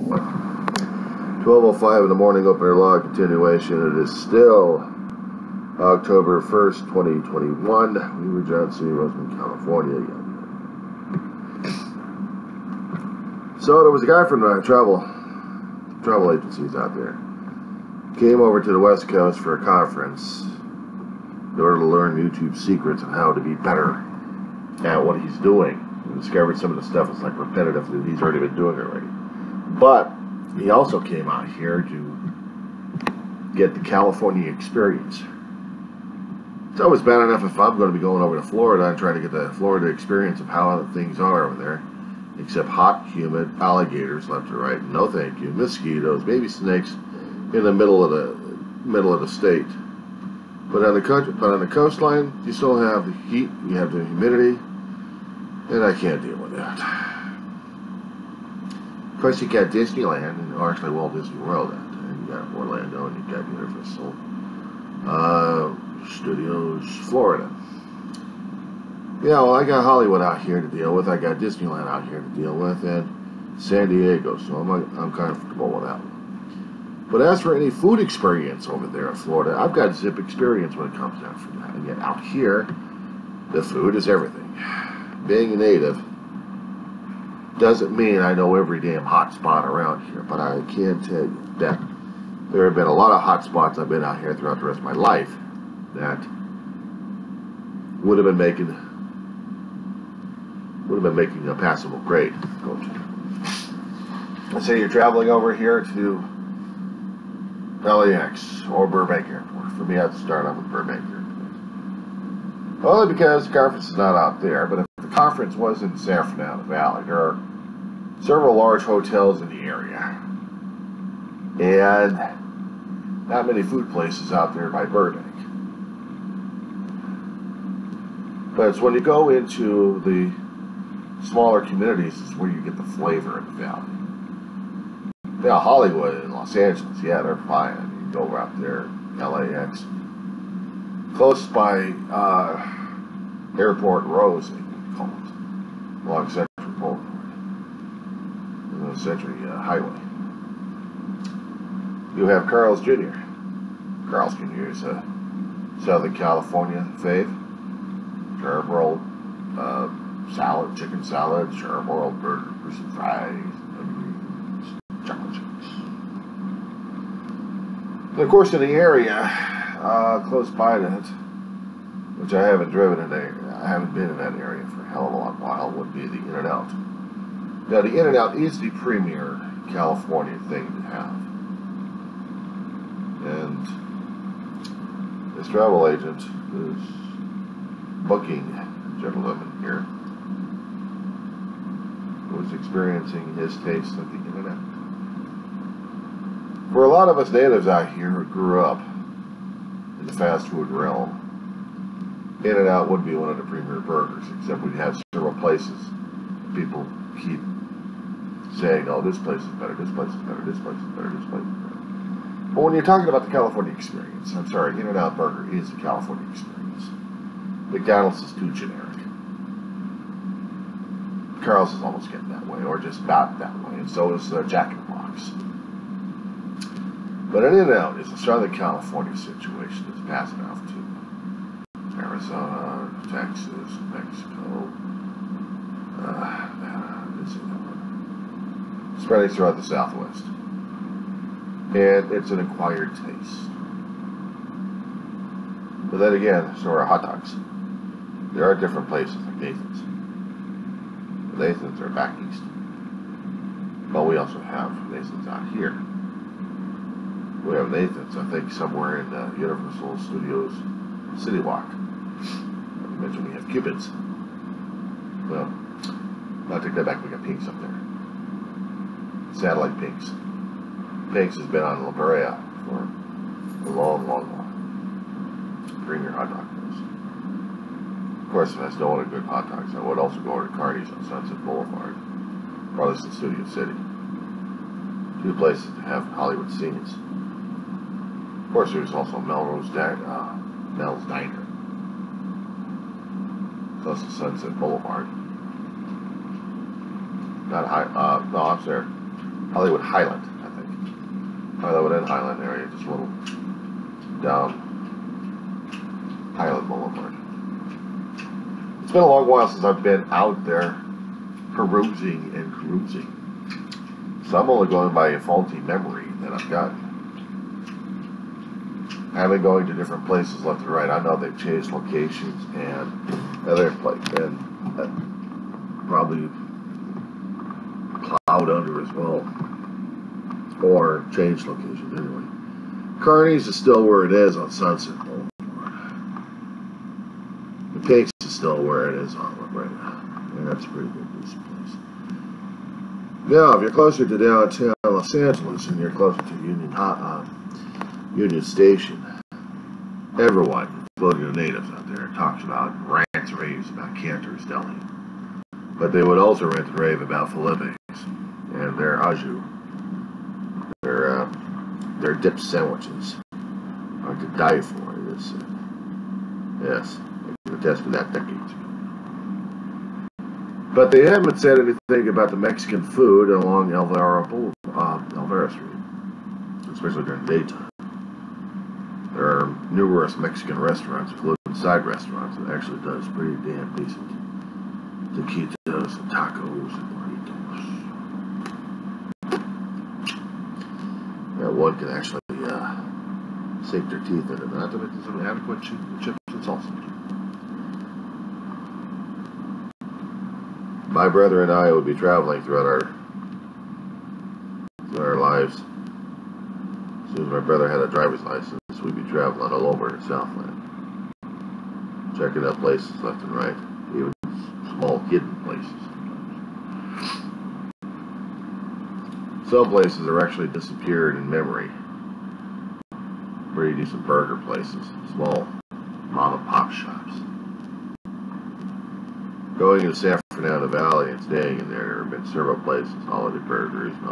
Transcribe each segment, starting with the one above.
12:05 in the morning, opener log continuation. It is still October 1st, 2021. Weaver John City, Roseman, California. So there was a guy from the travel agencies out there. Came over to the West Coast for a conference in order to learn YouTube secrets on how to be better at what he's doing. He discovered some of the stuff is like repetitive that he's already been doing already. But he also came out here to get the California experience. It's always bad enough if I'm going to be going over to Florida and trying to get the Florida experience of how things are over there. Except hot, humid, alligators left and right. No thank you. Mosquitoes, baby snakes in the middle of the state. But on the coastline, you still have the heat, you have the humidity, and I can't deal with that. Of course, you got Disneyland, and actually Walt Disney World, and you got Orlando, and you got Universal Studios, Florida. Yeah, well, I got Hollywood out here to deal with. I got Disneyland out here to deal with, and San Diego, so I'm comfortable with that one. But as for any food experience over there in Florida, I've got zip experience when it comes down from that. And yet out here, the food is everything. Being a native doesn't mean I know every damn hot spot around here, but I can tell you that there have been a lot of hot spots I've been out here throughout the rest of my life that would have been making a passable grade. Let's say you're traveling over here to LAX or Burbank Airport. For me, I'd start off with Burbank Airport. Only because the conference is not out there, but if the conference was in San Fernando Valley, there are several large hotels in the area. And not many food places out there by Burbank. But it's when you go into the smaller communities is where you get the flavor of the valley. Yeah, Hollywood and Los Angeles, yeah, they're fine. You go out there, LAX. Close by Airport Road, they call it, along Century Boulevard, Century Highway. You have Carl's Jr. Carl's Jr. is a Southern California fave. Herb rolled salad, chicken salad, herb rolled burgers and fries, chocolate chips. And of course, in the area close by that, which I haven't driven in there, I haven't been in that area for a hell of a long while, would be the In-N-Out. Now, the In-N-Out is the premier California thing to have. And this travel agent is booking a gentleman here who is experiencing his taste of the In-N-Out. For a lot of us natives out here who grew up in the fast food realm, In-N-Out would be one of the premier burgers, except we'd have several places people keep saying, oh, this place is better, this place is better, this place is better, this place is better. But when you're talking about the California experience, I'm sorry, In-N-Out burger is the California experience. McDonald's is too generic. Carl's is almost getting that way, or just about that way, and so is Jack in the Box. But an In-N-Out is a Southern California situation that's passing off to Arizona, Texas, Mexico, spreading throughout the Southwest. And it's an acquired taste. But then again, so are hot dogs. There are different places like Nathan's. Nathan's are back east. But we also have Nathan's out here. We have Nathan's, I think, somewhere in Universal Studios City Walk. I mentioned we have Cupid's. Well, I'll take that back. We got Pink's up there. Satellite Pink's. Pink's has been on La Brea for a long, long while. Premier hot dog place. Of course, if I still wanted good hot dogs, I would also go over to Cardi's on Sunset Boulevard, probably in Studio City. Two places that have Hollywood scenes. Of course, there's also Mel's Diner, close to Sunset Boulevard. Not high. No, I'm sorry. Hollywood Highland, I think. Hollywood and Highland area, just a little down Highland Boulevard. It's been a long while since I've been out there perusing and cruising. So I'm only going by a faulty memory that I've got. I've been going to different places left and right. I know they've changed locations and other places, and probably plowed under as well, or changed locations anyway. Kearney's is still where it is on Sunset Boulevard. The Pinks is still where it is on right now. And that's a pretty good decent place. Now, if you're closer to downtown Los Angeles and you're closer to Union Station, everyone, including the natives out there, talks about rants and raves about Cantor's Deli. But they would also rant and rave about Felipe's and their au jus, their dip sandwiches are to die for. Yes, I can attest to that decades ago. But they haven't said anything about the Mexican food along Elvira Street, especially during the daytime. There are numerous Mexican restaurants, including side restaurants, that actually does pretty damn decent taquitos and tacos and burritos. That one can actually sink their teeth in it, not to mention some adequate chips and salsa. My brother and I would be traveling throughout our lives. As soon as my brother had a driver's license, we'd be traveling all over the Southland, checking out places left and right, even small hidden places. Some places are actually disappeared in memory. Pretty decent burger places, small mom and pop shops. Going into San Fernando Valley and staying in there have been several places, Holiday Burgers, and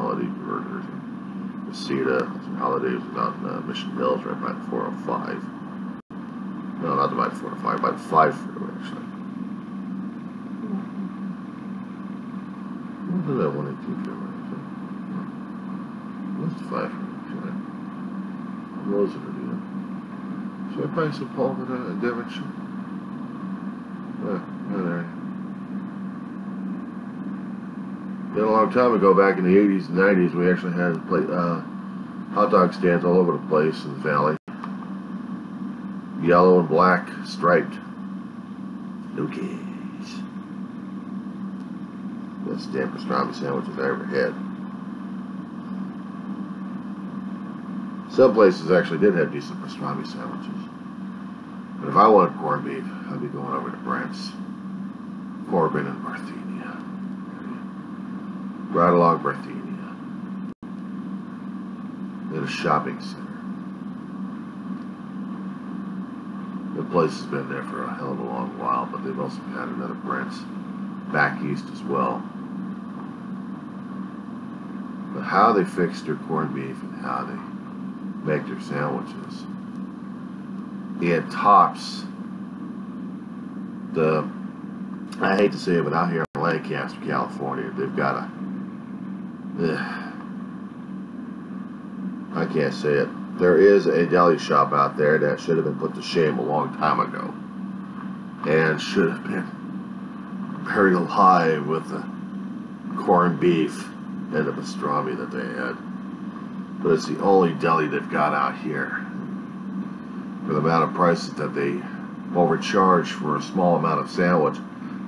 Reseda. Holidays was out in Mission Hills, right by the 405. No, not by the 405, by the 5 freeway, actually. What was that 182 freeway? What's the 5 freeway? What was it again? Should I buy some Paul in Devonshire? Yeah, there. Been a long time ago, back in the 80s and 90s, we actually had hot dog stands all over the place in the valley. Yellow and black, striped. No case. Best damn pastrami sandwiches I ever had. Some places actually did have decent pastrami sandwiches. But if I wanted corned beef, I'd be going over to Brent's, Corbin, and Barthenia. Right along Barthenia. In a shopping center. The place has been there for a hell of a long while, but they've also had another Brent's back east as well. But how they fix their corned beef and how they make their sandwiches, it tops the, I hate to say it, but out here in Lancaster, California, they've got a, I can't say it. There is a deli shop out there that should have been put to shame a long time ago, and should have been buried alive with the corned beef and the pastrami that they had. But it's the only deli they've got out here. For the amount of prices that they overcharge for a small amount of sandwich,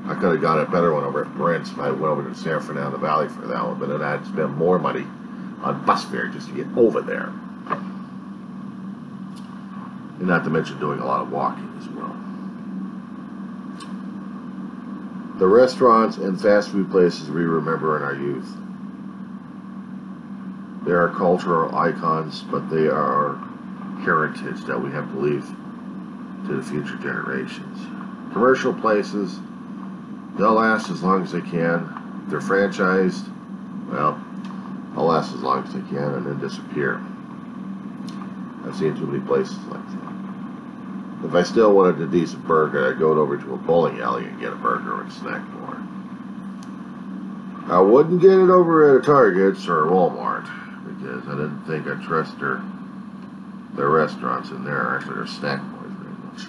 I could have got a better one over at Brent's if I went over to San Fernando Valley for that one, but then I had to spend more money on bus fare just to get over there. And not to mention doing a lot of walking as well. The restaurants and fast food places we remember in our youth. They are cultural icons, but they are heritage that we have to leave to the future generations. Commercial places, they'll last as long as they can. If they're franchised, well, they'll last as long as they can and then disappear. I've seen too many places like that. If I still wanted a decent burger, I'd go over to a bowling alley and get a burger and snack more. I wouldn't get it over at a Target's or a Walmart because I didn't think I'd trust their restaurants in there, actually their snack bars very much.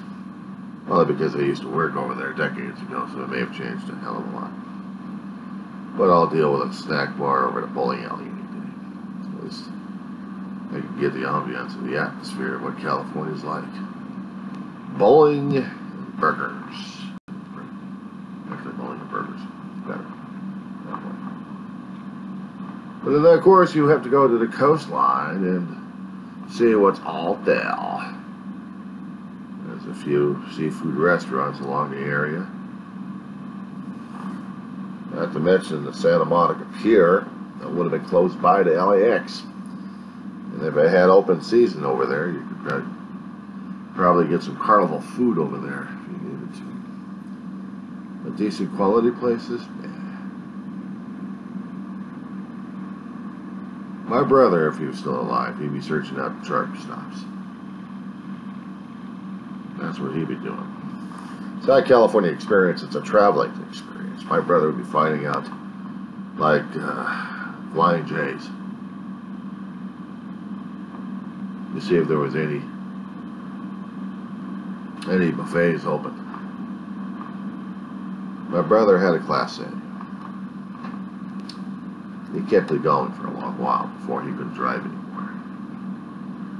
Only because I used to work over there decades ago, so it may have changed a hell of a lot. But I'll deal with a snack bar over at a bowling alley any day. At least I can get the ambiance and the atmosphere of what California's like. Bowling and burgers. Actually, bowling and burgers. It's better. But then, of course, you have to go to the coastline and see what's all there. There's a few seafood restaurants along the area. Not to mention the Santa Monica Pier that would have been close by to LAX. And if it had open season over there, you could probably get some carnival food over there if you needed to. But decent quality places? My brother, if he was still alive, he'd be searching out truck stops. That's what he'd be doing. It's not a California experience, it's a traveling experience. My brother would be finding out, like, Flying J's. To see if there was any buffets open. My brother had a Class A. He kept it going for a long while before he could drive anymore.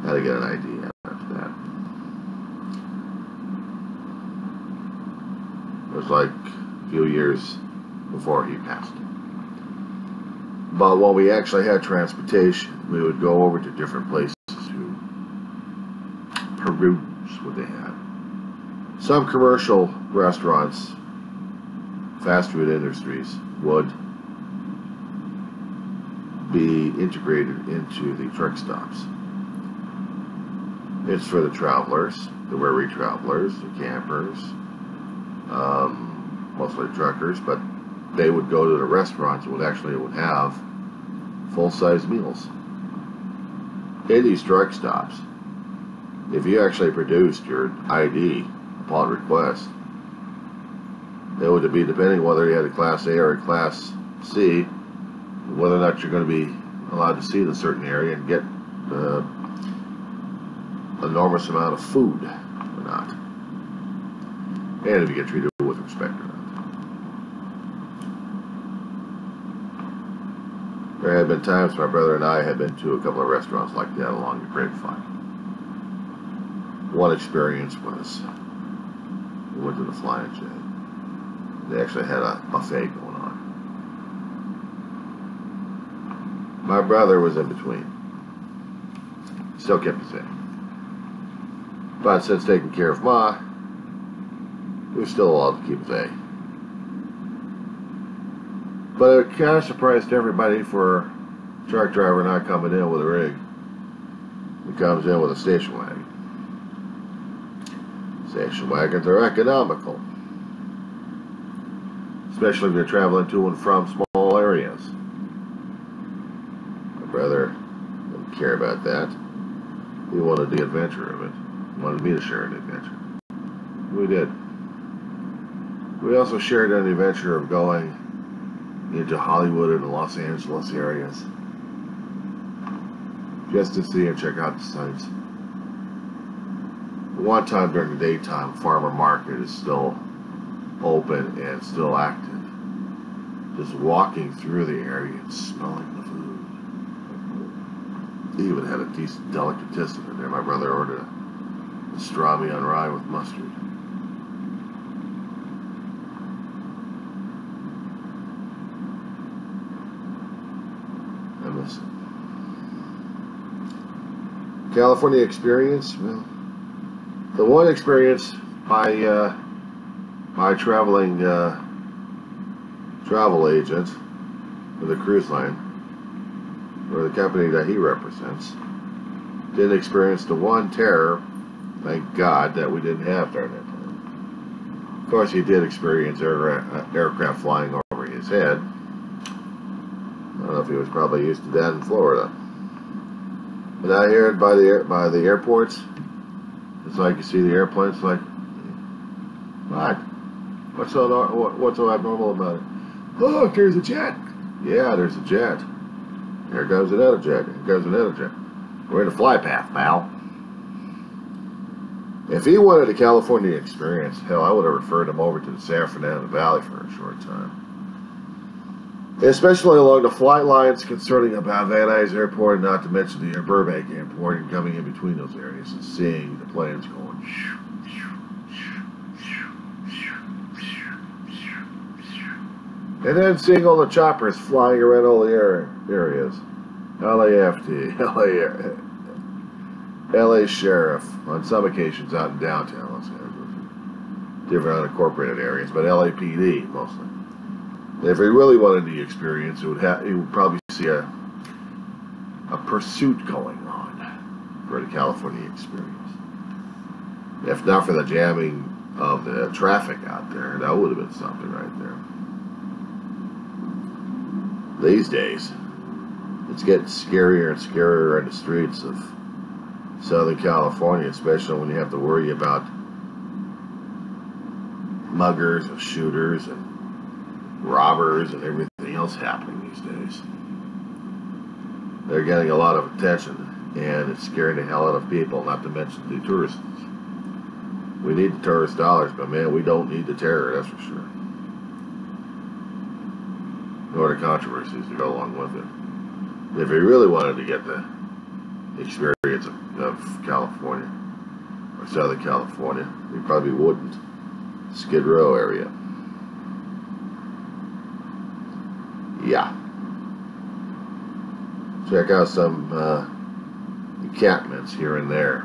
Had to get an ID after that. It was like a few years before he passed. But when we actually had transportation, we would go over to different places to peruse what they had. Some commercial restaurants, fast food industries, would be integrated into the truck stops. It's for the travelers, the weary travelers, the campers, mostly truckers, but they would go to the restaurants and would have full-size meals. In these truck stops, if you actually produced your ID upon request, it would be depending whether you had a Class A or a Class C, whether or not you're going to be allowed to see the certain area and get the enormous amount of food or not. And if you get treated with respect or not. There had been times my brother and I had been to a couple of restaurants like that along the Grapevine. One experience was we went to the Flying J. They actually had a buffet going on. My brother was in between. Still kept his A. But since taking care of Ma, he was still allowed to keep his A. But it kind of surprised everybody for a truck driver not coming in with a rig. He comes in with a station wagon. Station wagons are economical, especially if you're traveling to and from small areas. My brother didn't care about that. He wanted the adventure of it. He wanted me to share the adventure. We did. We also shared an adventure of going into Hollywood and the Los Angeles areas just to see and check out the sights. One time during the daytime, Farmer Market is still open and still active. Just walking through the area and smelling the food. He even had a decent delicatessen in there. My brother ordered a pastrami on rye with mustard. I miss it. California experience, well, the one experience my traveling travel agent for the cruise line, or the company that he represents, didn't experience the one terror, thank God, that we didn't have during that time. Of course, he did experience aircraft flying over his head. I don't know if he was probably used to that in Florida. But out here by the airports, it's like you see the airplanes, like, what? What's so abnormal about it? Look, there's a jet. Yeah, there's a jet. Here comes another jet. Here comes another jet. We're in a fly path, pal. If he wanted a California experience, hell, I would have referred him over to the San Fernando Valley for a short time. Especially along the flight lines concerning about Van Nuys Airport, not to mention the Burbank Airport, and coming in between those areas and seeing the planes going. And then seeing all the choppers flying around all the areas. LAFT, LA Sheriff, on some occasions out in downtown Los Angeles. Different unincorporated areas, but LAPD mostly. If he really wanted the experience, he would probably see a pursuit going on for the California experience. If not for the jamming of the traffic out there, that would have been something right there. These days, it's getting scarier and scarier in the streets of Southern California, especially when you have to worry about muggers and shooters and robbers and everything else happening these days. They're getting a lot of attention, and it's scaring the hell out of people, not to mention the tourists. We need the tourist dollars, but man, we don't need the terror, that's for sure. Nor the controversies to go along with it. If he really wanted to get the experience of California, or Southern California, he probably wouldn't. Skid Row area. Yeah. Check out some encampments here and there.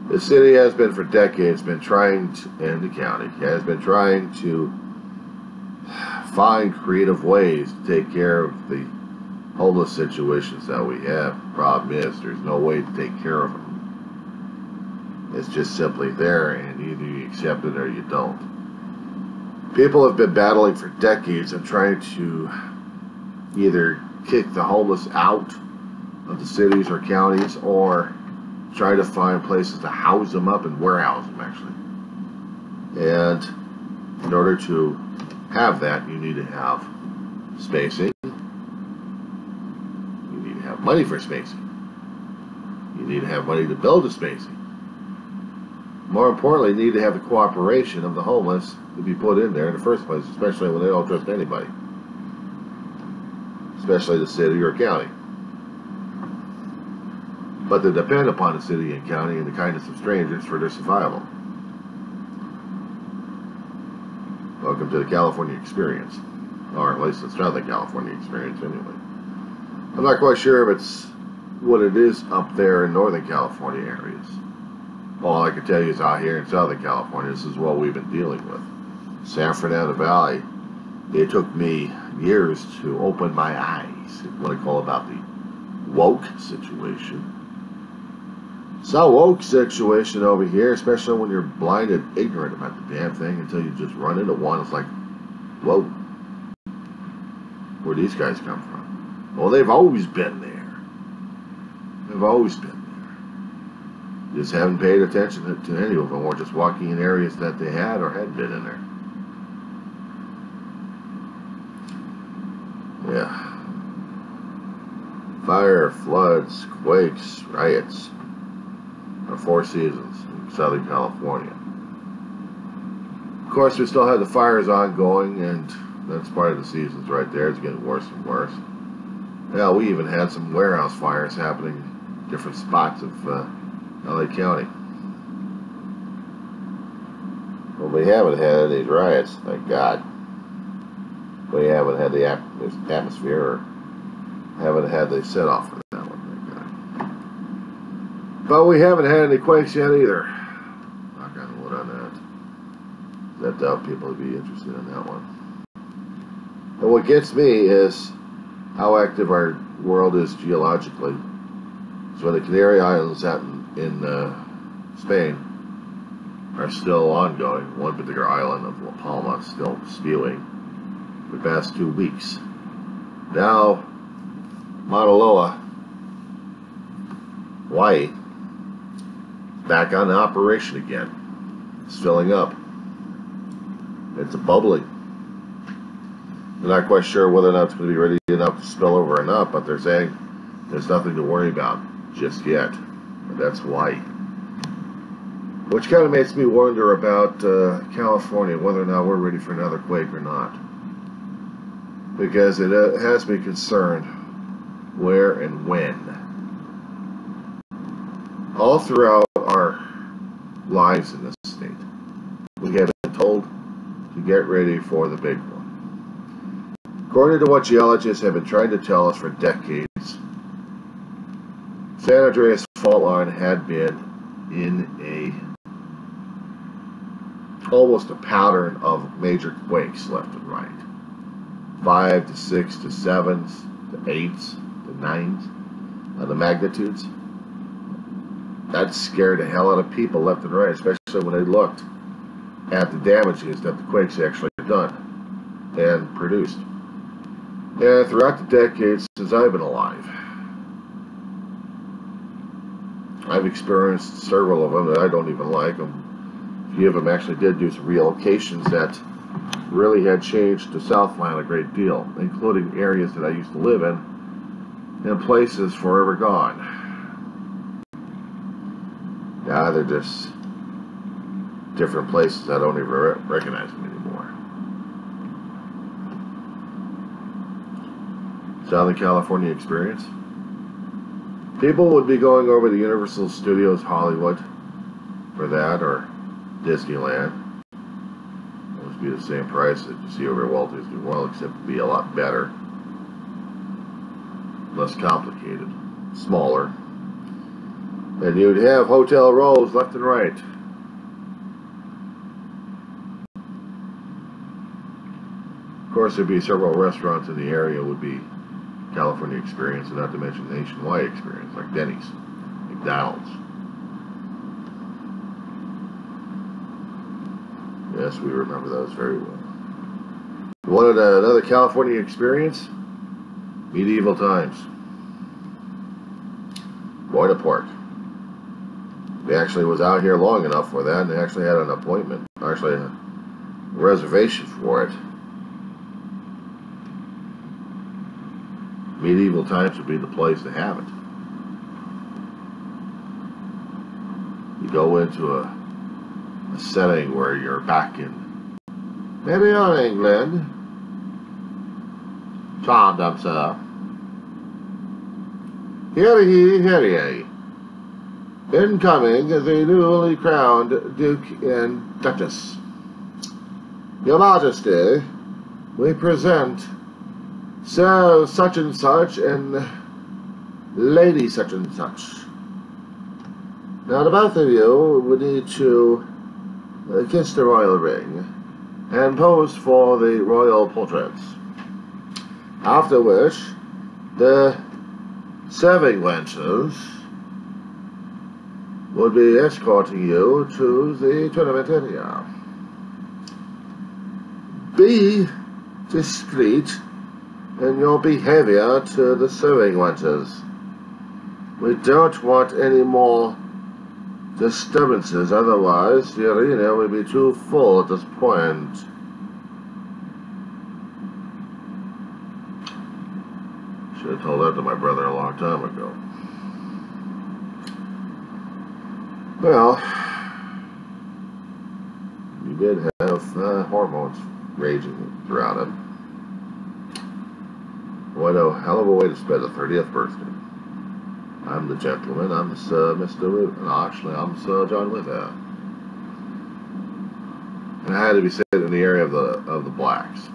The city has been for decades and the county has been trying to find creative ways to take care of the homeless situations that we have. Problem is, there's no way to take care of them. It's just simply there, and either you accept it or you don't. People have been battling for decades and trying to either kick the homeless out of the cities or counties, or try to find places to house them up and warehouse them, actually. And in order to have that, you need to have spacing. You need to have money for spacing. You need to have money to build the spacing. More importantly, you need to have the cooperation of the homeless to be put in there in the first place, especially when they don't trust anybody, especially the city or county. But they depend upon the city and county and the kindness of strangers for their survival. Welcome to the California experience, or at least the Southern California experience anyway. I'm not quite sure if it's what it is up there in Northern California areas. All I can tell you is out here in Southern California, this is what we've been dealing with. San Fernando Valley, it took me years to open my eyes at what I call about the woke situation. It's a woke situation over here, especially when you're blind and ignorant about the damn thing until you just run into one. It's like, whoa, where'd these guys come from? Well, they've always been there. They've always been there. Just haven't paid attention to any of them, or just walking in areas that they had or had been in there. Yeah. Fire, floods, quakes, riots. Our 4 seasons in Southern California. Of course, we still have the fires ongoing, and that's part of the seasons right there. It's getting worse and worse. Hell, we even had some warehouse fires happening in different spots of LA County. Well, we haven't had any riots, thank God. We haven't had the atmosphere, or haven't had the set-off for that one, thank God. But we haven't had any quakes yet either. Knock on wood on that. I doubt people would be interested in that one. But what gets me is how active our world is geologically. So the Canary Islands out in Spain are still ongoing. One particular island of La Palma is still spewing for the past 2 weeks. Now, Mauna Loa, Hawaii, back on operation again. It's filling up. It's bubbling. They're not quite sure whether or not it's going to be ready enough to spill over or not, but they're saying there's nothing to worry about just yet. And that's Hawaii. Which kind of makes me wonder about California, whether or not we're ready for another quake or not. Because it has me concerned where and when. All throughout our lives in this state, we have been told to get ready for the big one. According to what geologists have been trying to tell us for decades, San Andreas fault line had been in almost a pattern of major quakes left and right. 5 to 6 to 7s to 8s to 9s of the magnitudes. That scared the hell out of people left and right, especially when they looked at the damages that the quakes actually done and produced. And throughout the decades since I've been alive, I've experienced several of them that I don't even like. A few of them actually did do some relocations that really had changed the Southland a great deal, including areas that I used to live in and places forever gone. Now they're just different places. I don't even recognize them anymore. Southern California experience. People would be going over to Universal Studios Hollywood for that, or Disneyland. It would be the same price that you see over at Walt Disney World, except it'd be a lot better, less complicated, smaller. And you'd have hotel rows left and right. Of course, there'd be several restaurants in the area would be California experience, and not to mention nationwide experience, like Denny's, McDonald's. Yes, we remember those very well. You wanted another California experience? Medieval times. Boyda Park. They actually was out here long enough for that, and they actually had an appointment, actually a reservation for it. Medieval times would be the place to have it. You go into a setting where you're back in maybe on England. Charmed up, sir. Hear ye, hear ye. Incoming is a newly crowned Duke and Duchess. Your Majesty, we present Sir such and such and Lady such and such. Now the both of you would need to kiss the royal ring and pose for the royal portraits. After which, the serving wenches would be escorting you to the tournament area. Be discreet in your behavior to the serving wenches. We don't want any more disturbances, otherwise the arena will be too full at this point. Should have told that to my brother a long time ago. Well, you did have hormones raging throughout it. What a hell of a way to spend a 30th birthday. I'm the gentleman, I'm Mr. No, actually, I'm Sir John Wither. And I had to be sitting in the area of the blacks,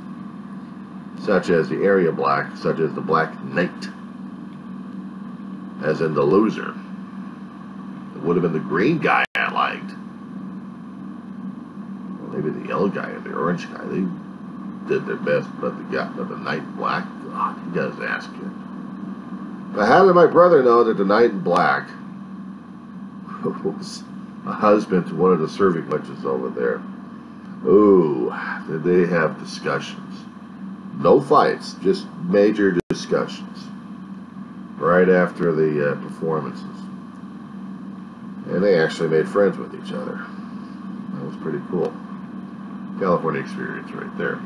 such as the area black, such as the Black Knight, as in the loser. It would have been the green guy I liked. Or maybe the yellow guy or the orange guy. They did their best, but the Knight in Black, God, he does ask it. But how did my brother know that the Knight in Black was a husband to one of the serving wenches over there? Ooh, did they have discussions? No fights, just major discussions right after the performances. And they actually made friends with each other. That was pretty cool. California experience right there.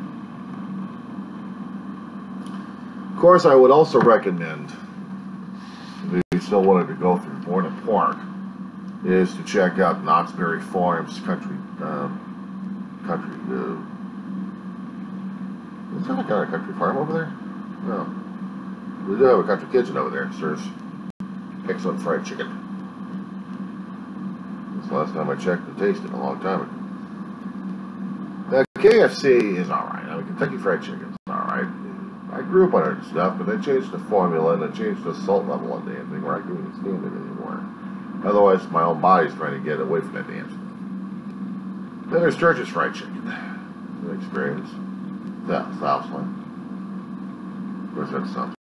Of course, I would also recommend, if you still wanted to go through Barnette Park, is to check out Knott's Berry Farms Country. Is that a kind of country farm over there? No. We do have a country kitchen over there. Serves excellent fried chicken. That's the last time I checked and tasted a long time ago. Now, KFC is alright. I mean, Kentucky Fried Chicken is alright. I grew up on it and stuff, but they changed the formula and they changed the salt level on the damn thing where I can't even stand it anymore. Otherwise, my own body's trying to get away from that damn stuff. Then there's Church's Fried Chicken. Good experience. Southland. Where's that something?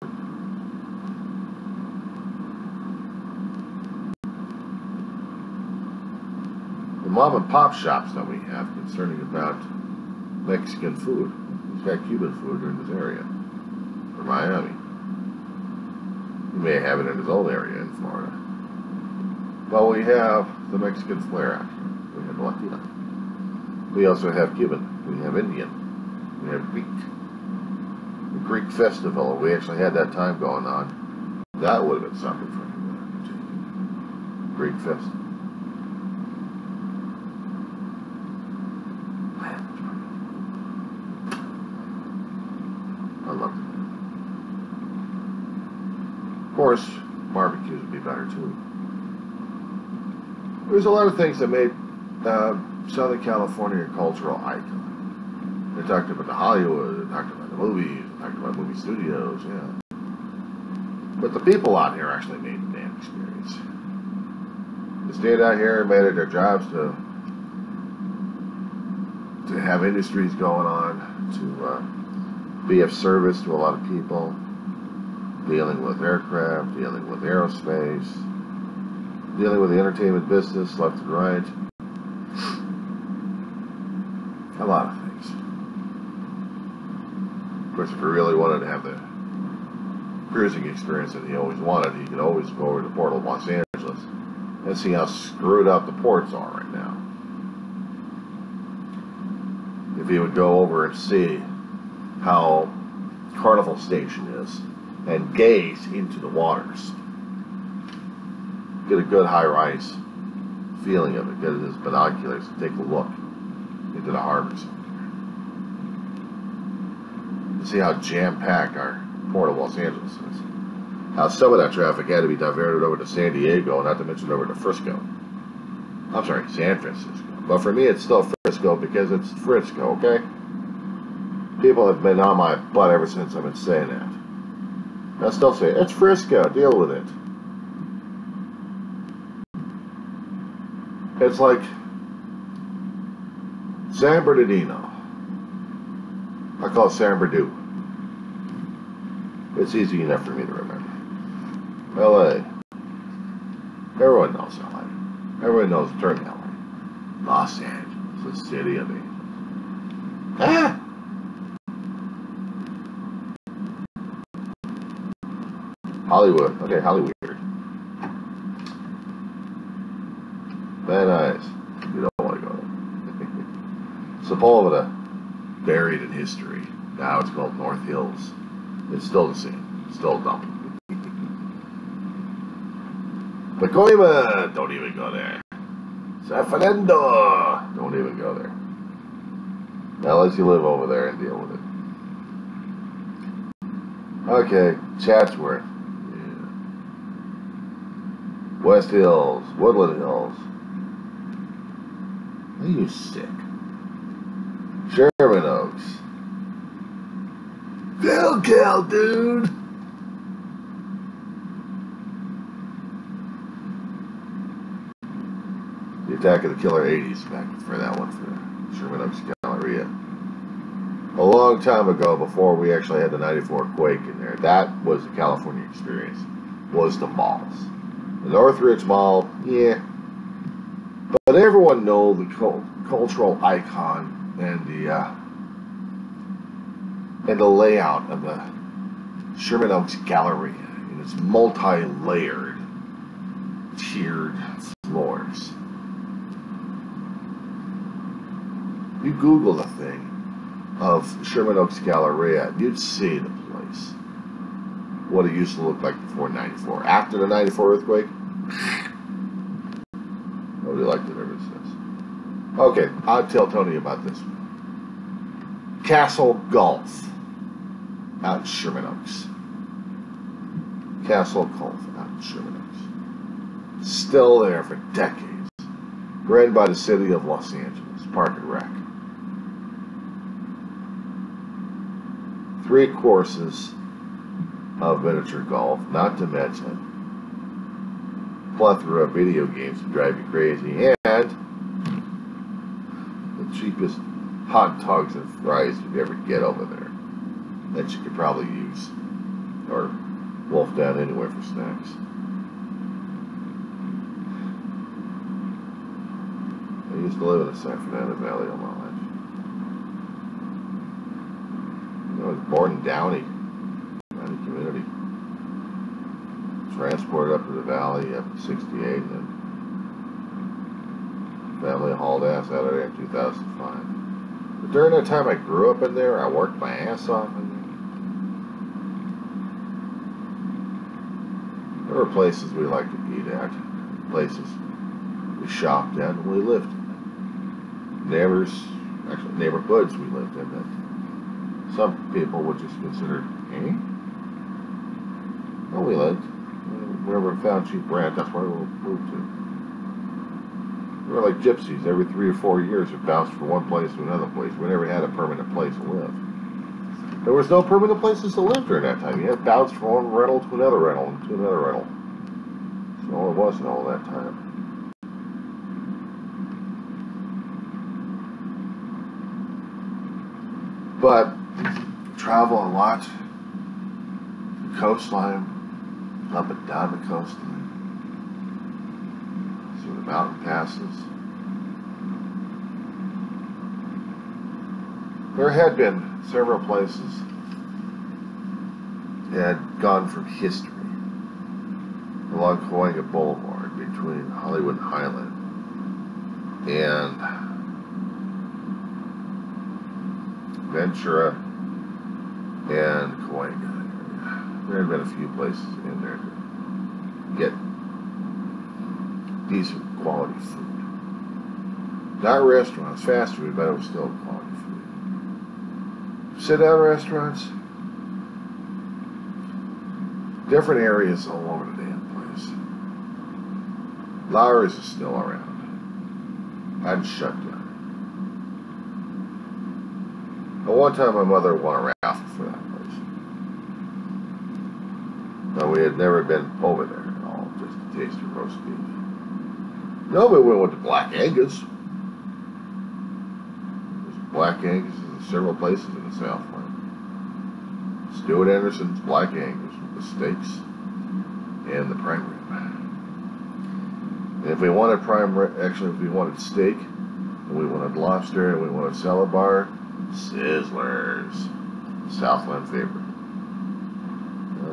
The mom and pop shops that we have concerning about Mexican food. He's got Cuban food in this area. For Miami. He may have it in his own area in Florida. Well, we have the Mexican flair out here. We have Latino. We also have Cuban. We have Indian. We have Greek. The Greek festival. We actually had that time going on. That would have been something for me. Greek festival. I loved it. Of course, barbecues would be better too. There's a lot of things that made Southern California a cultural icon. They talked about the Hollywood, they talked about the movies, they talked about movie studios, yeah. But the people out here actually made the damn experience. They stayed out here and made it their jobs to have industries going on, to be of service to a lot of people, dealing with aircraft, dealing with aerospace, dealing with the entertainment business left and right. A lot of things. Of course, if he really wanted to have the cruising experience that he always wanted, he could always go over to the Port of Los Angeles and see how screwed up the ports are right now. If he would go over and see how Carnival Station is and gaze into the waters, get a good high-rise feeling of it, get his binoculars and take a look into the harbors. See how jam-packed our Port of Los Angeles is. How some of that traffic had to be diverted over to San Diego, not to mention over to Frisco. I'm sorry, San Francisco. But for me, it's still Frisco because it's Frisco, okay? People have been on my butt ever since I've been saying that. I still say, it's Frisco, deal with it. It's like San Bernardino. I call it San Bernardino. It's easy enough for me to remember. LA. Everyone knows LA. Everyone knows the term LA. Los Angeles, the city of angels. Ah! Hollywood. Okay, Hollywood. Very nice. You don't want to go there. Sepulveda, buried in history. Now it's called North Hills. It's still the same. It's still a dump. Pacoima, don't even go there. San Fernando, don't even go there. Unless you live over there and deal with it. Okay, Chatsworth. Yeah. West Hills, Woodland Hills. Are you sick? Sherman Oaks. Socal, dude. The Attack of the Killer 80s, back for that one for Sherman Oaks Galleria. A long time ago, before we actually had the '94 quake in there, that was the California experience. Was the malls. The Northridge Mall, yeah. But everyone knows the cultural icon and the layout of the Sherman Oaks Galleria and its multi-layered, tiered floors. You Google the thing of Sherman Oaks Galleria, you'd see the place. what it used to look like before '94. After the '94 earthquake, nobody liked it ever since. Okay, I'll tell Tony about this. Castle Golf out in Sherman Oaks. Castle Golf out in Sherman Oaks. Still there for decades. Ran by the city of Los Angeles, Park and Rec. 3 courses of miniature golf, not to mention plethora of video games to drive you crazy, and the cheapest hot dogs and fries you'd ever get over there that you could probably use or wolf down anywhere for snacks. I used to live in the San Fernando Valley all my life. I was born in Downey community. Transported up to the valley up in '68, and then family hauled ass out of there in 2005. But during that time I grew up in there, I worked my ass off in there. There were places we liked to eat at, places we shopped at, and we lived in. Neighborhoods we lived in that some people would just consider, well, we lived. Wherever we found cheap rent, that's where we moved to. We were like gypsies. Every 3 or 4 years, we bounced from one place to another place. We never had a permanent place to live. There was no permanent places to live during that time. You had bounced from one rental to another rental and to another rental. That's all it was in all that time. But travel a lot. The coastline, up and down the coastline, through the mountain passes. There had been several places that had gone from history along Cahuenga Boulevard between Hollywood and Highland and Ventura and Cahuenga. There had been a few places in there to get decent quality food. Not restaurants, fast food, but it was still quality food. Sit-down restaurants, different areas all over the damn place. Lowry's is still around. Hadn't shut down. But one time my mother won a raffle for that place. But we had never been over there at all, just to taste of roast beef. No, but we went to Black Angus. There's Black Angus in several places in the Southland. Stuart Anderson's Black Angus with the steaks and the prime rib. And if we wanted if we wanted steak, and we wanted lobster, and we wanted salad bar, Sizzlers, Southland favorite.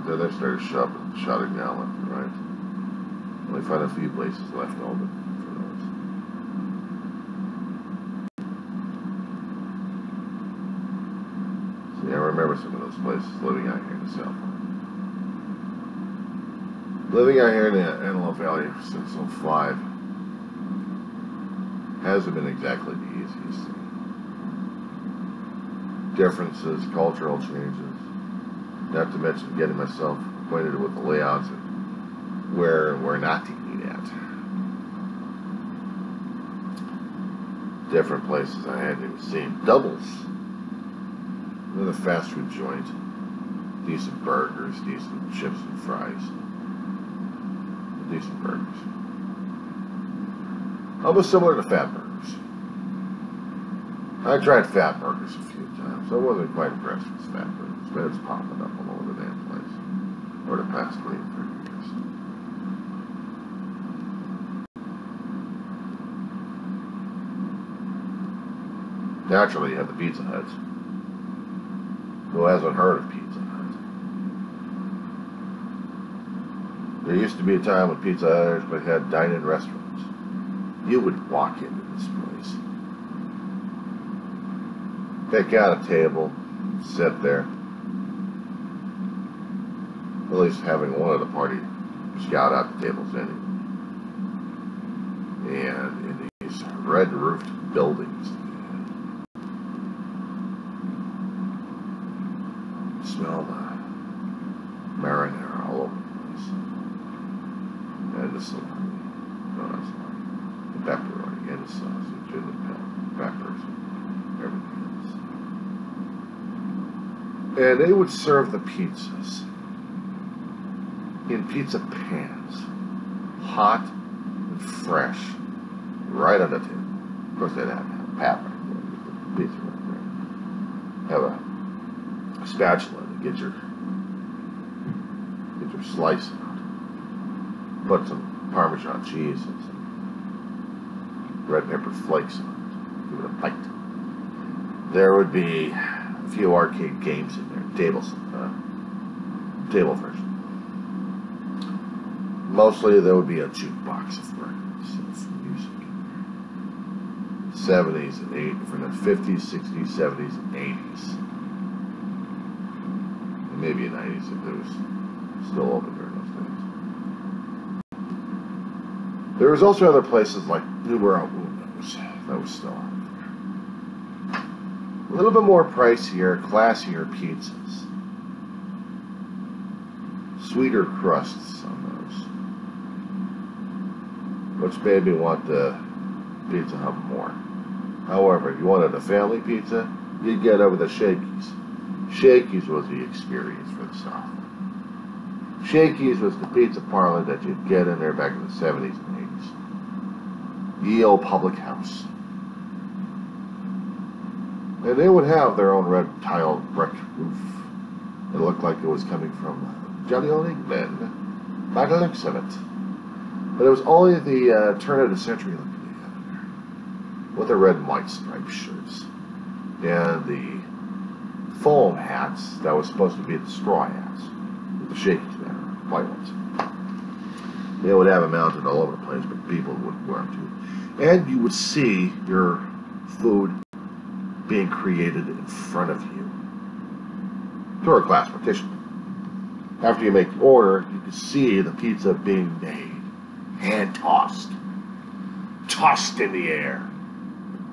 Then they started shutting down left and right. Only found a few places left open for those. See, I remember some of those places living out here in the Southland. Living out here in the Antelope Valley since '05 hasn't been exactly the easiest thing. Differences, cultural changes. Not to mention getting myself acquainted with the layouts and where and where not to eat at. Different places I hadn't even seen. Doubles. Another fast food joint. Decent burgers, decent chips and fries. Decent burgers. Almost similar to Fat Burgers. I tried Fat Burgers a few times. I wasn't quite impressed with Fat Burgers. But it's popping up all over the damn place. For the past 20 or 30 years. Naturally, you have the Pizza Huts. Who hasn't heard of Pizza Hut? There used to be a time when Pizza Hut had dine-in restaurants. You would walk into this place, pick out a table, sit there, at least having one of the party scout out the tables anyway. And in these red roofed buildings, you smell the marinara all over the place. And the salami, no, not salami, the pepperoni, and the sausage, and the peppers, and everything else. And they would serve the pizzas in pizza pans, hot and fresh, right on the table. Of course, they'd have a pat right there, get the pizza right there. Have a spatula to get your slice out. Put some Parmesan cheese and some red pepper flakes on it. Give it a bite. There would be a few arcade games in there, table version. Mostly there would be a jukebox of records of music in there. 70s and 80s, from the 50s, 60s, 70s, and 80s. And maybe 90s if it was still open during those days. There was also other places like Numero Uno that was still out there. A little bit more pricier, classier pizzas. Sweeter crusts on those, which made me want the Pizza Hut more. However, if you wanted a family pizza, you'd get over the Shakey's. Shakey's was the experience for the South. Shakey's was the pizza parlor that you'd get in there back in the 70s and 80s. Ye old public house. And they would have their own red tiled brick roof. It looked like it was coming from Jolly Old England by the looks of it. But it was only the turn of the century look they had in there, with the red and white striped shirts and the foam hats that was supposed to be the straw hats, with the Shakey's banner, white ones. They would have them mounted all over the place, but people would wear them too. And you would see your food being created in front of you through a glass partition. After you make the order, you can see the pizza being made, hand tossed in the air,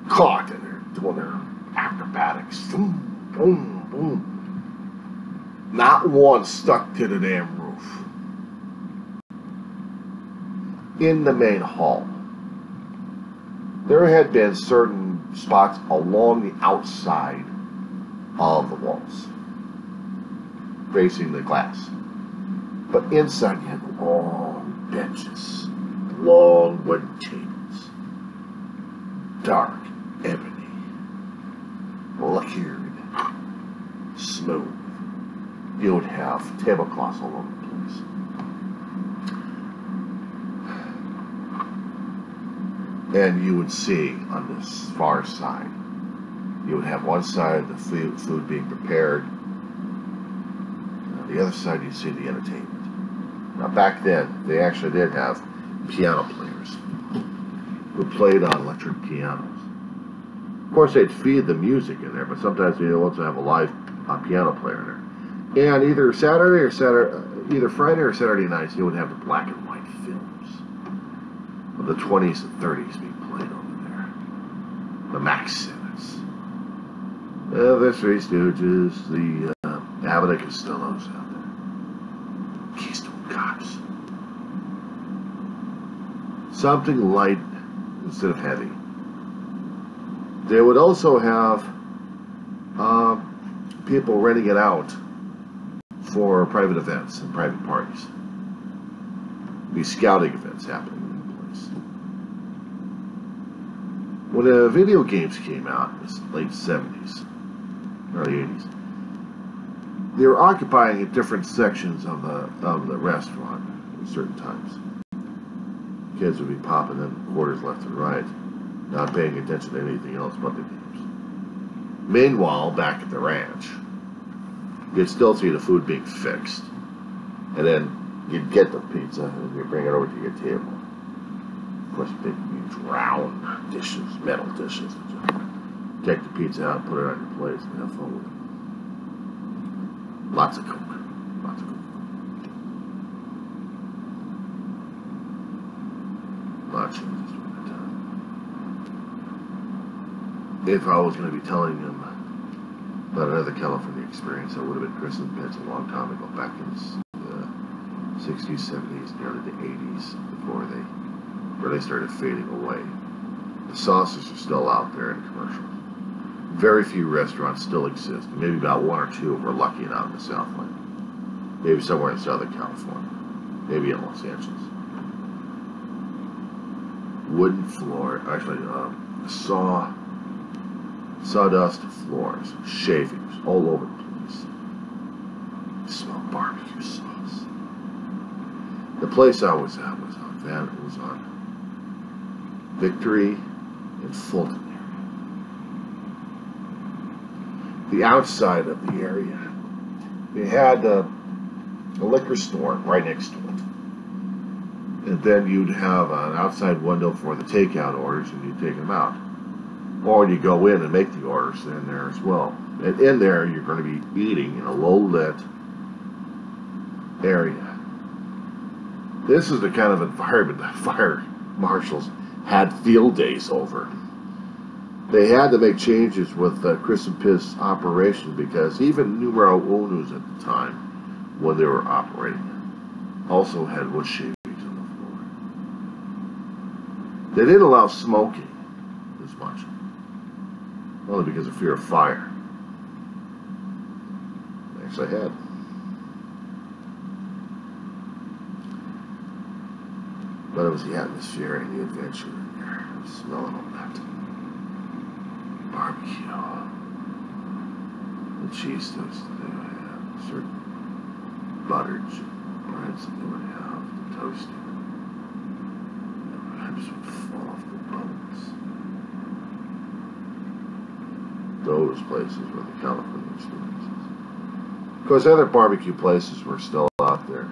caught, and they're doing their acrobatics. Boom, boom, boom. Not one stuck to the damn roof. In the main hall, there had been certain spots along the outside of the walls, facing the glass. But inside you had long benches, long wooden tables, dark ebony, lacquered, smooth. You would have tablecloths all over the place. And you would see on this far side, you would have one side of the food being prepared, on the other side you'd see the entertainment. Now back then, they actually did have piano players who played on electric pianos. Of course, they'd feed the music in there, but sometimes they'd also have a live piano player in there. And either Friday or Saturday nights, you would have the black and white films of the 20s and 30s being played over there. The Max Sinners, the Three Stooges, the Abbott and Costellos out there, Keystone Cops. Something light instead of heavy. They would also have people renting it out for private events and private parties. These scouting events happening in the place. When the video games came out in the late 70s, early 80s, they were occupying different sections of the restaurant at certain times. Kids would be popping in quarters left and right, not paying attention to anything else but the games. Meanwhile, back at the ranch, you'd still see the food being fixed. And then you'd get the pizza and you'd bring it over to your table. Of course, big, huge, round dishes, metal dishes. Take the pizza out, put it on your plate, and have fun with it. Lots of Coke. Lots of Coke. A lot of changes during that time. If I was going to be telling him about another California experience, that would have been Christmas pits a long time ago, back in the 60s, 70s, nearly the 80s, before they really started fading away. The sauces are still out there in commercials. Very few restaurants still exist. Maybe about one or two if we're lucky and out in the Southland. Maybe somewhere in Southern California. Maybe in Los Angeles. Wooden floor, actually, sawdust floors, shavings all over the place. You smell barbecue sauce. The place I was at was on Victory and Fulton area. The outside of the area, they had a liquor store right next to it. And then you'd have an outside window for the takeout orders, and you'd take them out. Or you go in and make the orders in there as well. And in there, you're going to be eating in a low-lit area. This is the kind of environment that fire marshals had field days over. They had to make changes with Chris and Piss operation because even Numero Unos at the time, when they were operating, also had wood shavings on the floor. They didn't allow smoking as much, only because of fear of fire. They actually had. But it was the atmosphere and the adventure in there. I was smelling all that. Barbecue. The cheese toast that they would have. Certain buttered breads that they would have. The toasting. The ribs would fall off the bones. Those places were the California experiences. Of course, other barbecue places were still out there.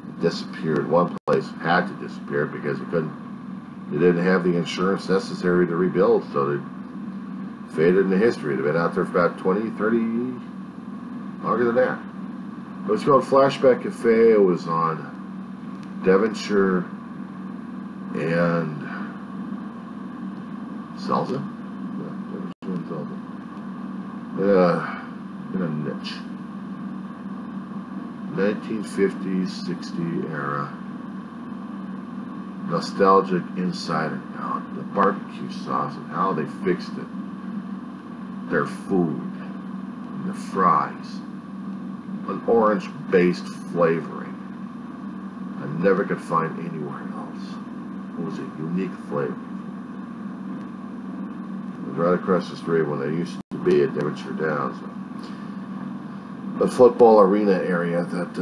It disappeared. One place had to disappear because they didn't have the insurance necessary to rebuild, so they faded into history. They've been out there for about 20, 30, longer than that. It was called Flashback Cafe. It was on Devonshire and Salsa. In a niche. 1950s, 60s era. Nostalgic inside and out. The barbecue sauce and how they fixed it. Their food. And the fries. An orange-based flavoring. I never could find anywhere else. It was a unique flavor. It was right across the street when they used to be at Devonshire Downs. The football arena area that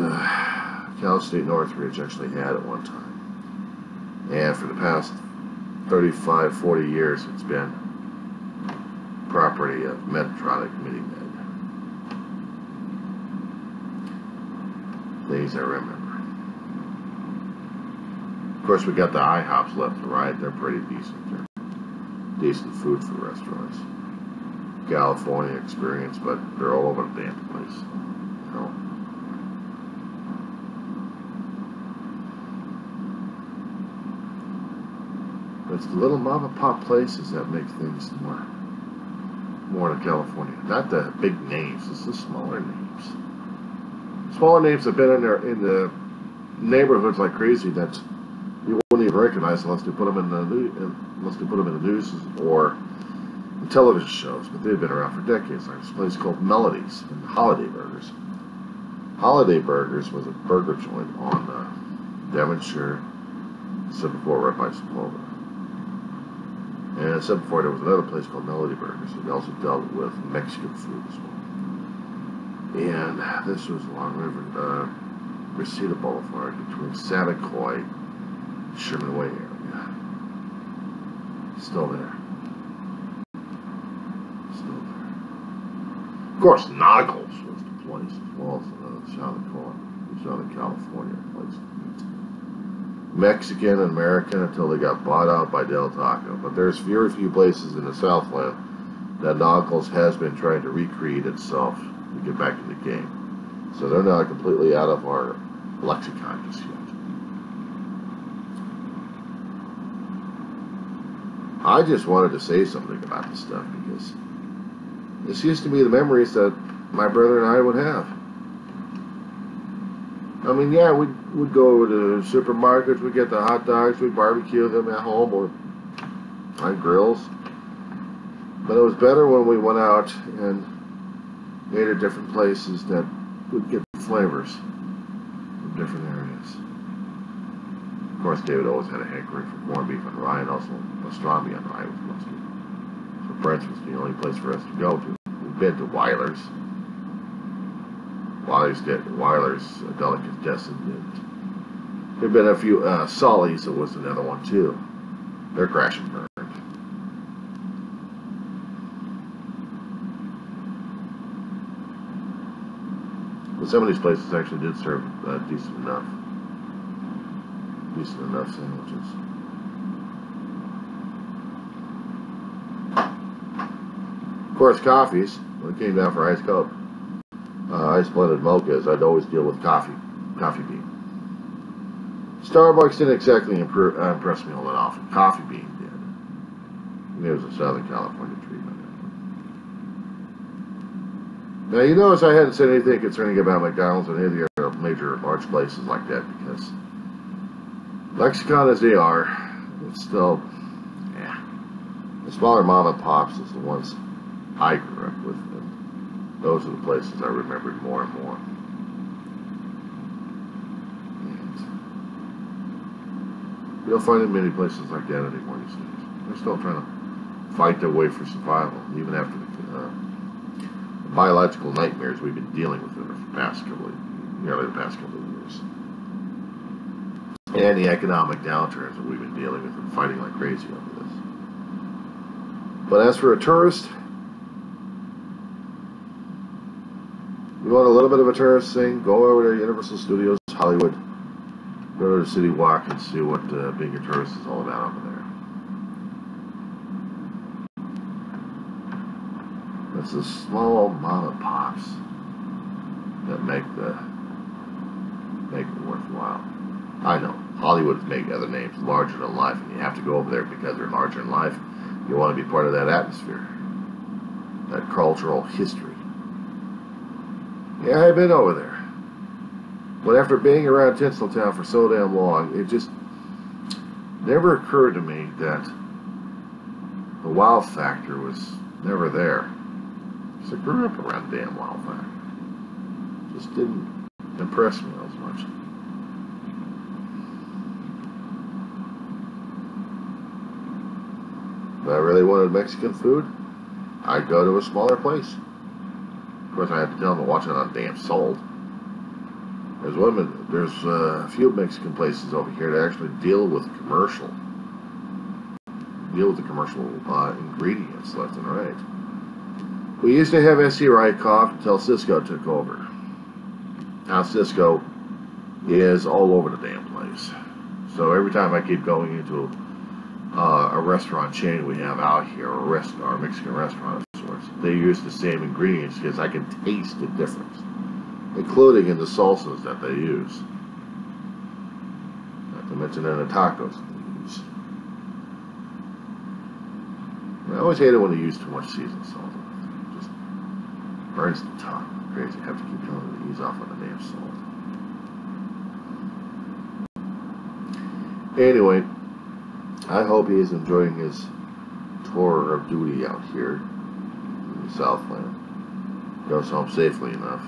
Cal State Northridge actually had at one time. And for the past 35, 40 years, it's been property of Medtronic Mini-Med. Things I remember. Of course, we got the IHOPs left and right. They're pretty decent. They're decent food for restaurants. California experience, but they're all over the damn place. You know. But it's the little mom and pop places that make things more to California. Not the big names, it's the smaller names. Smaller names have been in there in the neighborhoods like crazy that you wouldn't even recognize unless they put them in the news or the television shows. But they've been around for decades. Like this place called Melodies and Holiday Burgers. Holiday Burgers was a burger joint on Devonshire. I said before, right by Socal. And I said before, there was another place called Melody Burgers that also dealt with Mexican food as well. And this was along Reseda Boulevard between Savacoy and Sherman Way area. Still there. Still there. Of course, Noggles was the place as well as Southern California place to eat. Mexican and American until they got bought out by Del Taco. But there's very few places in the Southland that Noggles has been trying to recreate itself to get back in the game. So they're not completely out of our lexicon just yet. I just wanted to say something about this stuff because this used to be the memories that my brother and I would have. I mean, yeah, we'd go over to supermarkets, we'd get the hot dogs, we'd barbecue them at home or on grills. But it was better when we went out and ate at different places that would get flavors from different areas. Of course, David always had a hankering for corned beef and rye, and also pastrami on rye with mustard. So Brent's was the only place for us to go to. We've been to Weiler's. Weiler's a delicatessen. And there've been a few, Sully's was another one too. They're crash and burn. But some of these places actually did serve decent enough sandwiches. Of course, coffees. When it came down for iced Coke, iced blended mochas, I'd always deal with coffee bean. Starbucks didn't exactly impress me all that often. Coffee bean did. It was a Southern California treatment. Now, you notice I hadn't said anything concerning about McDonald's and any of the other major large places like that because Lexicon as they are, it's still, the smaller mom and pops is the ones I grew up with, and those are the places I remembered more and more. And you'll find in many places like that anymore these days. They're still trying to fight their way for survival, even after the biological nightmares we've been dealing with in the past couple of years. And the economic downturns that we've been dealing with and fighting like crazy over this. But as for a tourist, you want a little bit of a tourist thing, go over to Universal Studios, Hollywood, go to the City Walk and see what being a tourist is all about over there. It's the small mom and pops that make it worthwhile. I know Hollywood make other names larger than life, and you have to go over there because they're larger than life. You want to be part of that atmosphere, that cultural history. Yeah, I've been over there, but after being around Tinseltown for so damn long, it just never occurred to me that the wow factor was never there. I grew up around damn wow factor. Just didn't impress me as much. If I really wanted Mexican food, I'd go to a smaller place. Of course, I had to tell them to watch it on damn Sold. There's a few Mexican places over here that actually deal with the commercial ingredients left and right. We used to have S.C. Rykoff until Cisco took over. Now Cisco is all over the damn place. So every time I keep going into a restaurant chain we have out here, or a Mexican restaurant of sorts, they use the same ingredients because I can taste the difference, including in the salsas that they use. Not to mention in the tacos they use. I always hate it when they use too much seasoned salt. Burns the tongue. Crazy. I have to keep telling him to ease off on the damn salt. Anyway, I hope he is enjoying his tour of duty out here in the Southland. Goes home safely enough.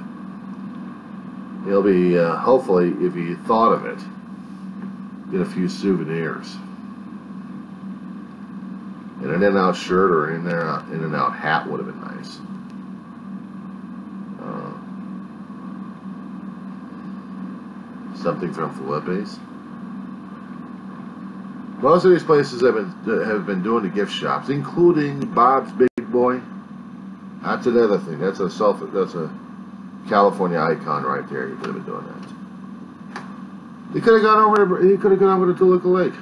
He'll be, hopefully, if he thought of it, get a few souvenirs. An In-N-Out shirt or an In-N-Out hat would have been nice. Something from Felipe's. Most of these places have been doing the gift shops, including Bob's Big Boy. That's another thing. That's a California icon right there. He could have been doing that. He could have gone over to Toluca Lake,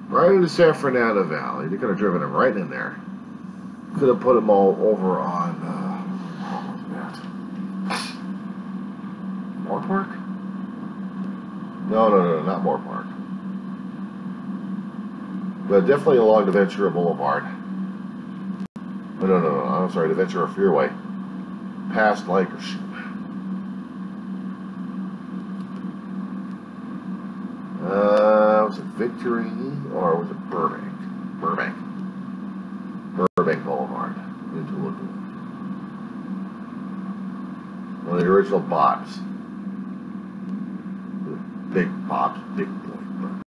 right into San Fernando Valley. They could have driven him right in there. Could have put him all over on what was that? Moore Park? No, not Moore Park. But definitely along the Ventura Boulevard. Oh, no, I'm sorry, the Ventura Freeway. Past Lancashire. Was it Victory or was it Burbank? Burbank Boulevard into Lagoon. One of the original Bob's. Big Bob's Big Boy Burger.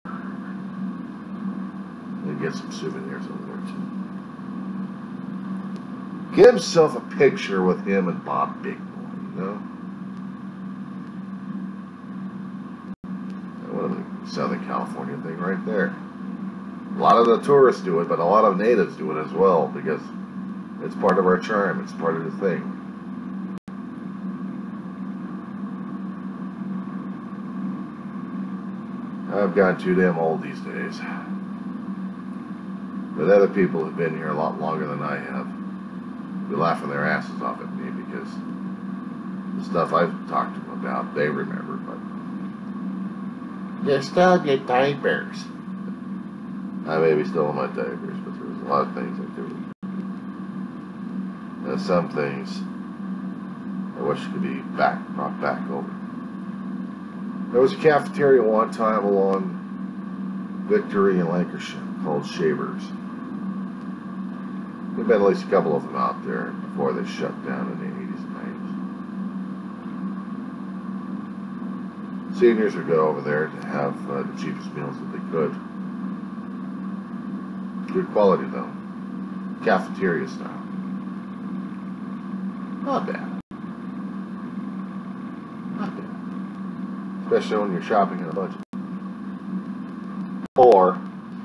And get some souvenirs over there too. Get himself a picture with him and Bob Big Boy, you know? What a Southern California thing right there. A lot of the tourists do it, but a lot of natives do it as well because it's part of our charm. It's part of the thing. I've gotten too damn old these days. But other people have been here a lot longer than I have. They're laughing their asses off at me because the stuff I've talked to them about, they remember, but you still get diapers. I may be still in my diapers, but there's a lot of things I do. And some things I wish could be brought back over. There was a cafeteria one time along Victory and Lancashire called Shavers. There've been at least a couple of them out there before they shut down in the 80s and 90s. Seniors would go over there to have the cheapest meals that they could. Good quality though. Cafeteria style. Not bad. Not bad. Especially when you're shopping in a budget. Or,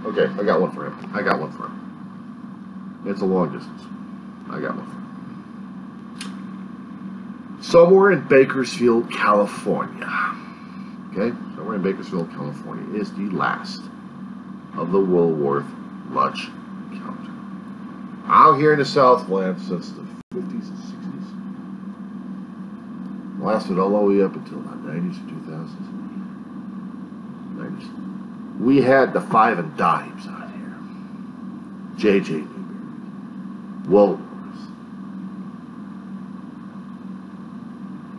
okay, I got one for him. It's a long distance. I got one for him. Somewhere in Bakersfield, California. Okay? Somewhere in Bakersfield, California is the last of the Woolworth lunch counter. Out here in the Southland since the 50s and 60s. Lasted all the way up until the 90s or 2000s. 90s. We had the 5 and Dimes out here. J.J. Newberry. Woolworths.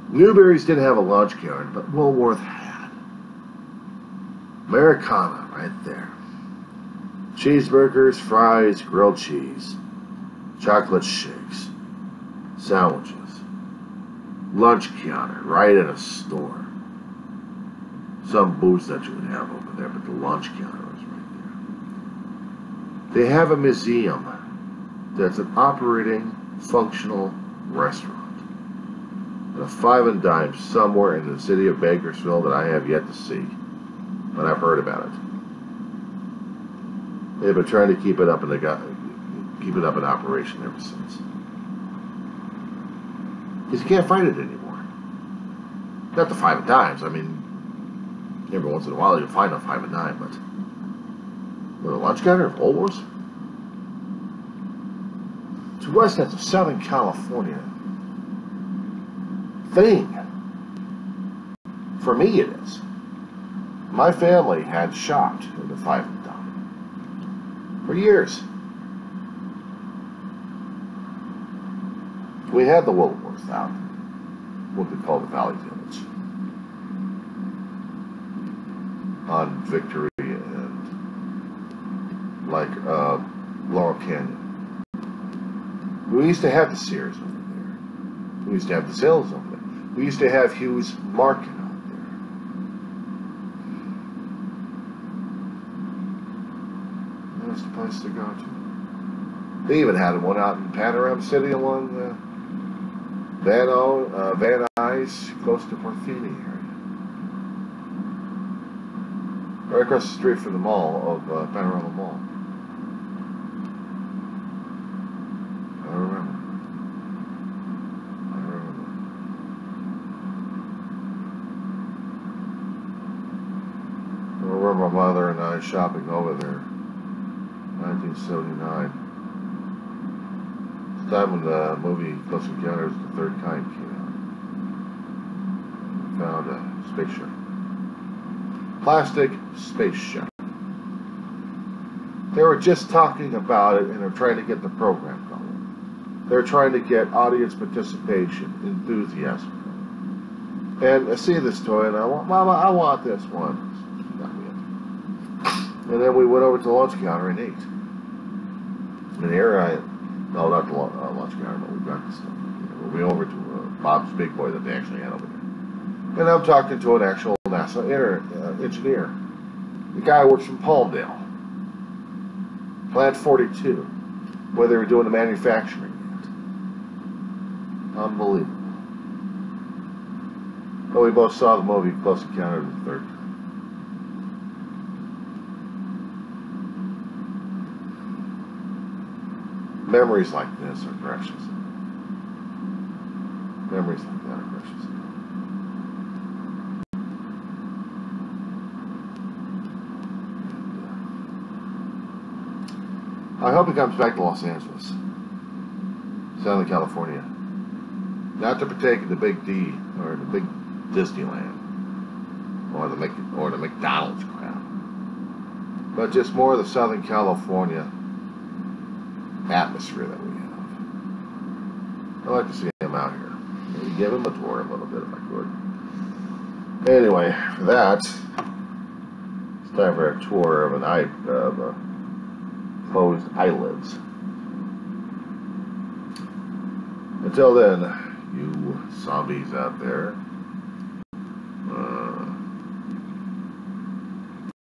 Newberry's didn't have a lunch counter, but Woolworth had. Americana right there. Cheeseburgers, fries, grilled cheese, chocolate shakes, sandwiches. Lunch counter right in a store. Some booths that you would have over there, but the lunch counter was right there. They have a museum that's an operating, functional restaurant. And a 5 and Dime somewhere in the city of Bakersfield that I have yet to see. But I've heard about it. They've been trying to keep it up in operation ever since. Because you can't find it anymore. Not the 5 and Dimes. I mean, every once in a while you'll find a 5 and Dime, but with a lunch counter of Woolworths? To us, that's a Southern California thing. For me, it is. My family had shopped in the 5 and Dime for years. We had the Woolworths out, what we call the Valley Village, on Victory and Laurel Canyon. We used to have the Sears over there. We used to have the Zales over there. We used to have Hughes Market out there. That was the place to go to. They even had one out in Panorama City along Van Nuys, close to Parthenia area. Right across the street from the mall of Panorama Mall. I remember. I remember my mother and I shopping over there in 1979. Time when the movie Close Encounters of the Third Kind came out. We found a spaceship. Plastic spaceship. They were just talking about it and they're trying to get the program going. They're trying to get audience participation, enthusiasm. And I see this toy and I want, Mama, I want this one. And then we went over to the lunch counter and ate. And here no, not the lunch counter, but we got this stuff. We went over to Bob's Big Boy that they actually had over there. And I'm talking to an actual NASA engineer. The guy works from Palmdale, Plant 42, where they were doing the manufacturing. Unbelievable. But we both saw the movie Close Encounter of the Third Kind. Memories like this are precious. Memories like that are precious. I hope he comes back to Los Angeles, Southern California, not to partake of the Big D or the Big Disneyland or the McDonald's crowd, but just more of the Southern California atmosphere that we have. I'd like to see him out here. Maybe give him a tour a little bit if I could. Anyway, for that, it's time for a tour of closed eyelids. Until then, you zombies out there,